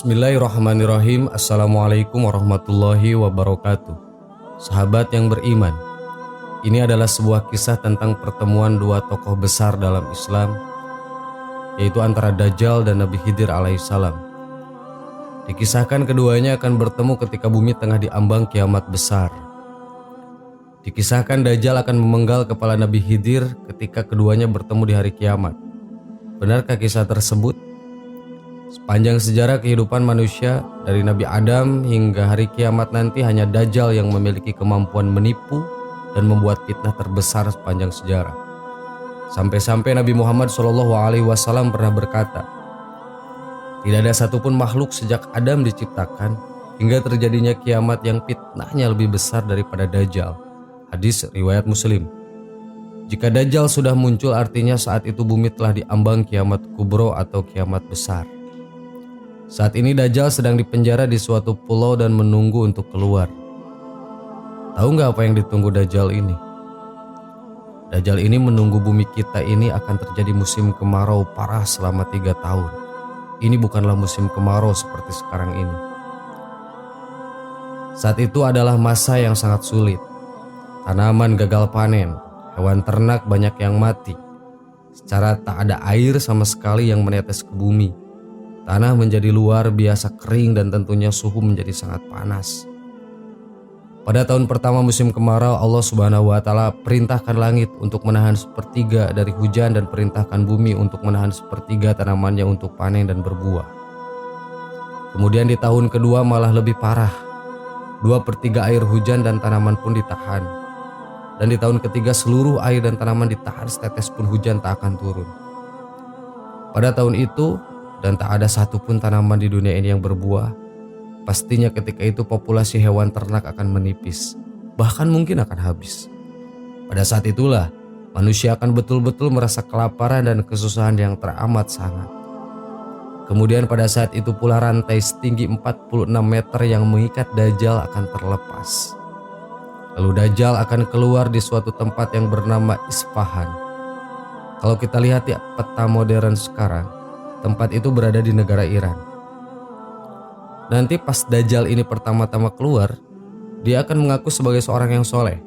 Bismillahirrahmanirrahim. Assalamualaikum warahmatullahi wabarakatuh. Sahabat yang beriman, ini adalah sebuah kisah tentang pertemuan dua tokoh besar dalam Islam, yaitu antara Dajjal dan Nabi Khidir alaihissalam. Dikisahkan keduanya akan bertemu ketika bumi tengah diambang kiamat besar. Dikisahkan Dajjal akan memenggal kepala Nabi Khidir ketika keduanya bertemu di hari kiamat. Benarkah kisah tersebut? Sepanjang sejarah kehidupan manusia, dari Nabi Adam hingga hari kiamat nanti, hanya Dajjal yang memiliki kemampuan menipu dan membuat fitnah terbesar sepanjang sejarah. Sampai-sampai Nabi Muhammad SAW pernah berkata, tidak ada satupun makhluk sejak Adam diciptakan hingga terjadinya kiamat yang fitnahnya lebih besar daripada Dajjal. Hadis riwayat Muslim. Jika Dajjal sudah muncul, artinya saat itu bumi telah diambang kiamat kubro atau kiamat besar. Saat ini Dajjal sedang dipenjara di suatu pulau dan menunggu untuk keluar. Tahu nggak apa yang ditunggu Dajjal ini? Dajjal ini menunggu bumi kita ini akan terjadi musim kemarau parah selama 3 tahun. Ini bukanlah musim kemarau seperti sekarang ini. Saat itu adalah masa yang sangat sulit. Tanaman gagal panen, hewan ternak banyak yang mati. Secara tak ada air sama sekali yang menetes ke bumi. Tanah menjadi luar biasa kering dan tentunya suhu menjadi sangat panas. Pada tahun pertama musim kemarau, Allah Subhanahu wa Ta'ala perintahkan langit untuk menahan 1/3 dari hujan dan perintahkan bumi untuk menahan 1/3 tanamannya untuk panen dan berbuah. Kemudian di tahun kedua malah lebih parah. 2/3 air hujan dan tanaman pun ditahan. Dan di tahun ketiga seluruh air dan tanaman ditahan, setetes pun hujan tak akan turun. Pada tahun itu, dan tak ada satupun tanaman di dunia ini yang berbuah, pastinya ketika itu populasi hewan ternak akan menipis, bahkan mungkin akan habis. Pada saat itulah manusia akan betul-betul merasa kelaparan dan kesusahan yang teramat sangat. Kemudian pada saat itu pula rantai setinggi 46 meter yang mengikat Dajjal akan terlepas. Lalu Dajjal akan keluar di suatu tempat yang bernama Isfahan. Kalau kita lihat ya peta modern sekarang, tempat itu berada di negara Iran. Nanti pas Dajjal ini pertama-tama keluar, dia akan mengaku sebagai seorang yang soleh.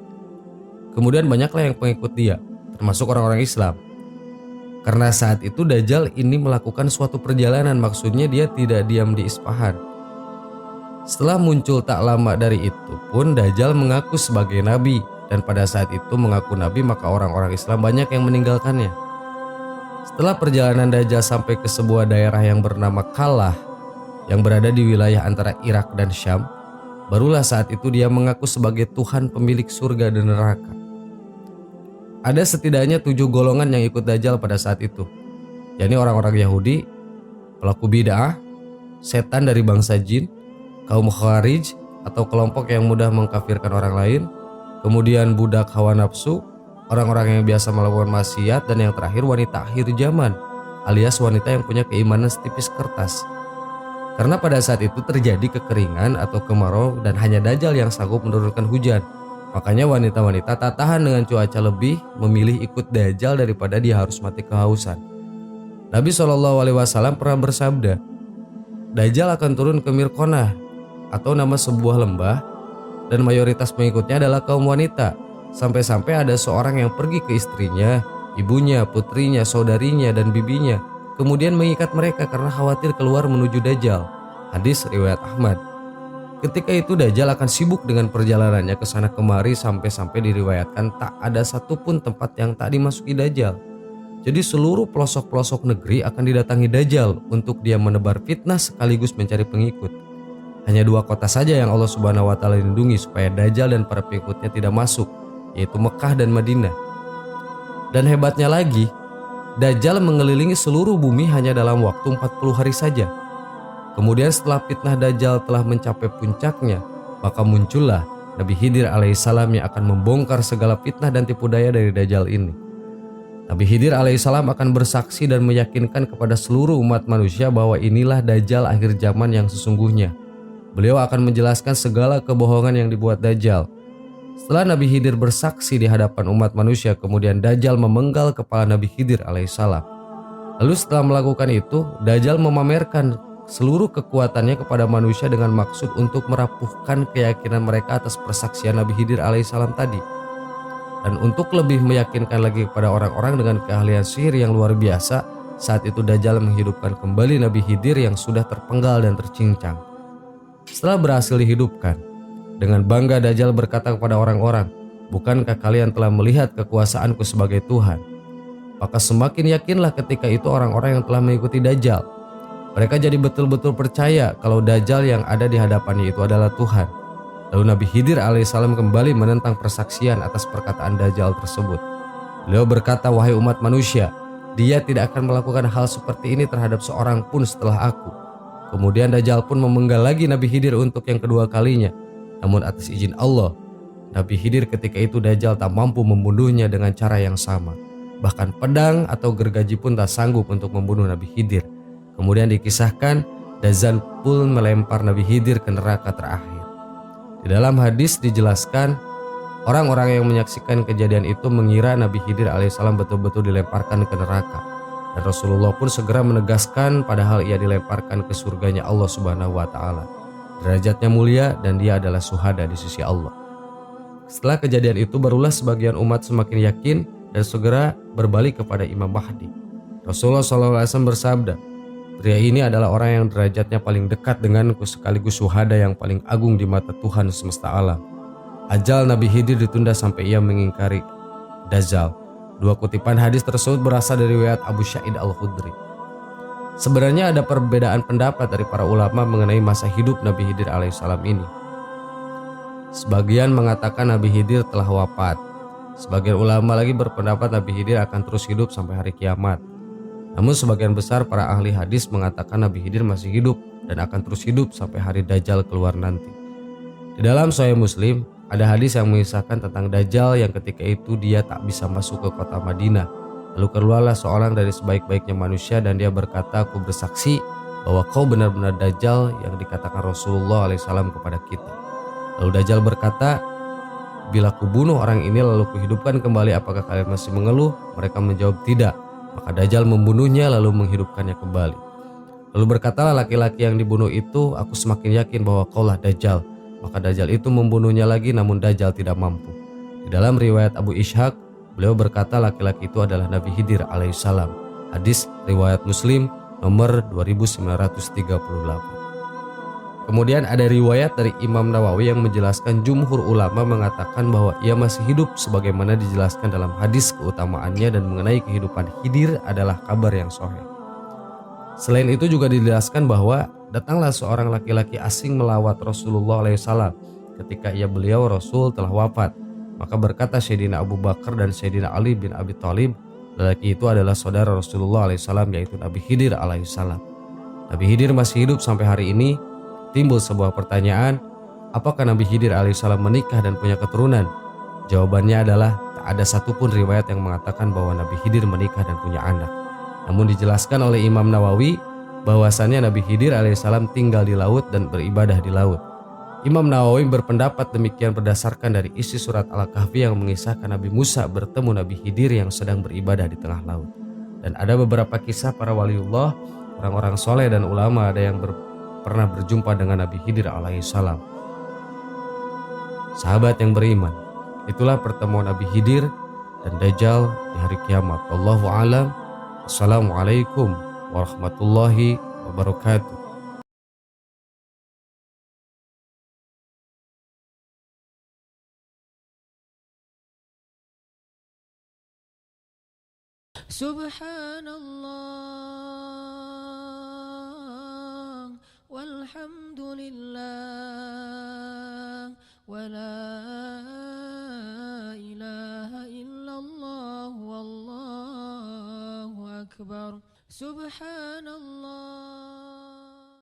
Kemudian banyaklah yang pengikut dia, termasuk orang-orang Islam. Karena saat itu Dajjal ini melakukan suatu perjalanan, maksudnya dia tidak diam di Isfahan. Setelah muncul tak lama dari itu pun Dajjal mengaku sebagai nabi, dan pada saat itu mengaku nabi maka orang-orang Islam banyak yang meninggalkannya. Setelah perjalanan Dajjal sampai ke sebuah daerah yang bernama Kalah yang berada di wilayah antara Irak dan Syam, barulah saat itu dia mengaku sebagai Tuhan pemilik surga dan neraka. Ada setidaknya 7 golongan yang ikut Dajjal pada saat itu, yakni orang-orang Yahudi, pelaku bid'ah, setan dari bangsa jin, kaum Khawarij atau kelompok yang mudah mengkafirkan orang lain, kemudian budak hawa nafsu, orang-orang yang biasa melakukan maksiat, dan yang terakhir wanita akhir zaman alias wanita yang punya keimanan setipis kertas. Karena pada saat itu terjadi kekeringan atau kemarau dan hanya Dajjal yang sanggup menurunkan hujan, makanya wanita-wanita tak tahan dengan cuaca lebih memilih ikut Dajjal daripada dia harus mati kehausan. Nabi SAW pernah bersabda, Dajjal akan turun ke Mirkonah atau nama sebuah lembah, dan mayoritas pengikutnya adalah kaum wanita. Sampai-sampai ada seorang yang pergi ke istrinya, ibunya, putrinya, saudarinya, dan bibinya, kemudian mengikat mereka karena khawatir keluar menuju Dajjal. Hadis riwayat Ahmad. Ketika itu Dajjal akan sibuk dengan perjalanannya ke sana kemari, sampai-sampai diriwayatkan tak ada satupun tempat yang tak dimasuki Dajjal. Jadi seluruh pelosok-pelosok negeri akan didatangi Dajjal untuk dia menebar fitnah sekaligus mencari pengikut. Hanya 2 kota saja yang Allah Subhanahu wa Ta'ala lindungi supaya Dajjal dan para pengikutnya tidak masuk, yaitu Mekah dan Madinah. Dan hebatnya lagi, Dajjal mengelilingi seluruh bumi hanya dalam waktu 40 hari saja. Kemudian setelah fitnah Dajjal telah mencapai puncaknya, maka muncullah Nabi Khidir alaihissalam yang akan membongkar segala fitnah dan tipu daya dari Dajjal ini. Nabi Khidir alaihissalam akan bersaksi dan meyakinkan kepada seluruh umat manusia bahwa inilah Dajjal akhir zaman yang sesungguhnya. Beliau akan menjelaskan segala kebohongan yang dibuat Dajjal. Setelah Nabi Khidir bersaksi di hadapan umat manusia, kemudian Dajjal memenggal kepala Nabi Khidir alaihissalam. Lalu setelah melakukan itu, Dajjal memamerkan seluruh kekuatannya kepada manusia dengan maksud untuk merapuhkan keyakinan mereka atas persaksian Nabi Khidir alaihissalam tadi. Dan untuk lebih meyakinkan lagi kepada orang-orang dengan keahlian sihir yang luar biasa, saat itu Dajjal menghidupkan kembali Nabi Khidir yang sudah terpenggal dan tercincang. Setelah berhasil dihidupkan, dengan bangga Dajjal berkata kepada orang-orang, "Bukankah kalian telah melihat kekuasaanku sebagai Tuhan?" Maka semakin yakinlah ketika itu orang-orang yang telah mengikuti Dajjal. Mereka jadi betul-betul percaya kalau Dajjal yang ada di hadapannya itu adalah Tuhan. Lalu Nabi Khidir alaihissalam kembali menentang persaksian atas perkataan Dajjal tersebut. Beliau berkata, "Wahai umat manusia, dia tidak akan melakukan hal seperti ini terhadap seorang pun setelah aku." Kemudian Dajjal pun memenggal lagi Nabi Khidir untuk yang kedua kalinya. Namun atas izin Allah, Nabi Khidir ketika itu Dajjal tak mampu membunuhnya dengan cara yang sama. Bahkan pedang atau gergaji pun tak sanggup untuk membunuh Nabi Khidir. Kemudian dikisahkan Dajjal pun melempar Nabi Khidir ke neraka terakhir. Di dalam hadis dijelaskan, orang-orang yang menyaksikan kejadian itu mengira Nabi Khidir alaihissalam betul-betul dilemparkan ke neraka. Dan Rasulullah pun segera menegaskan padahal ia dilemparkan ke surganya Allah Subhanahu wa taala. Derajatnya mulia dan dia adalah syuhada di sisi Allah. Setelah kejadian itu barulah sebagian umat semakin yakin dan segera berbalik kepada Imam Mahdi. Rasulullah SAW bersabda, "Pria ini adalah orang yang derajatnya paling dekat denganku sekaligus syuhada yang paling agung di mata Tuhan semesta alam." Ajal Nabi Khidir ditunda sampai ia mengingkari Dajjal. Dua kutipan hadis tersebut berasal dari riwayat Abu Sa'id Al-Khudri. Sebenarnya ada perbedaan pendapat dari para ulama mengenai masa hidup Nabi Khidir alaihissalam ini. Sebagian mengatakan Nabi Khidir telah wafat. Sebagian ulama lagi berpendapat Nabi Khidir akan terus hidup sampai hari kiamat. Namun sebagian besar para ahli hadis mengatakan Nabi Khidir masih hidup dan akan terus hidup sampai hari Dajjal keluar nanti. Di dalam Sahih Muslim, ada hadis yang mengisahkan tentang Dajjal yang ketika itu dia tak bisa masuk ke kota Madinah. Lalu keluarlah seorang dari sebaik-baiknya manusia dan dia berkata, "Aku bersaksi bahwa kau benar-benar Dajjal yang dikatakan Rasulullah alaihissalam kepada kita." Lalu Dajjal berkata, "Bila ku bunuh orang ini lalu kuhidupkan kembali, apakah kalian masih mengeluh?" Mereka menjawab, "Tidak." Maka Dajjal membunuhnya lalu menghidupkannya kembali. Lalu berkatalah laki-laki yang dibunuh itu, "Aku semakin yakin bahwa kaulah Dajjal." Maka Dajjal itu membunuhnya lagi, namun Dajjal tidak mampu. Di dalam riwayat Abu Ishaq, beliau berkata laki-laki itu adalah Nabi Khidir alaihissalam. Hadis riwayat Muslim nomor 2938. Kemudian ada riwayat dari Imam Nawawi yang menjelaskan jumhur ulama mengatakan bahwa ia masih hidup sebagaimana dijelaskan dalam hadis keutamaannya dan mengenai kehidupan Khidir adalah kabar yang sahih. Selain itu juga dijelaskan bahwa datanglah seorang laki-laki asing melawat Rasulullah SAW ketika beliau Rasul telah wafat. Maka berkata Sayyidina Abu Bakar dan Sayyidina Ali bin Abi Thalib, lelaki itu adalah saudara Rasulullah SAW yaitu Nabi Khidir alaihissalam. Nabi Khidir masih hidup sampai hari ini. Timbul sebuah pertanyaan, apakah Nabi Khidir alaihissalam menikah dan punya keturunan? Jawabannya adalah tak ada satupun riwayat yang mengatakan bahwa Nabi Khidir menikah dan punya anak. Namun dijelaskan oleh Imam Nawawi bahwasannya Nabi Khidir alaihissalam tinggal di laut dan beribadah di laut. Imam Nawawi berpendapat demikian berdasarkan dari isi surat Al-Kahfi yang mengisahkan Nabi Musa bertemu Nabi Khidir yang sedang beribadah di tengah laut. Dan ada beberapa kisah para waliullah, orang-orang soleh dan ulama ada yang pernah berjumpa dengan Nabi Khidir alaihissalam. Sahabat yang beriman, itulah pertemuan Nabi Khidir dan Dajjal di hari kiamat. Wallahu a'lam. Assalamualaikum warahmatullahi wabarakatuh. Subhanallah walhamdulillah wa la ilaha illallah wallahu akbar. Subhanallah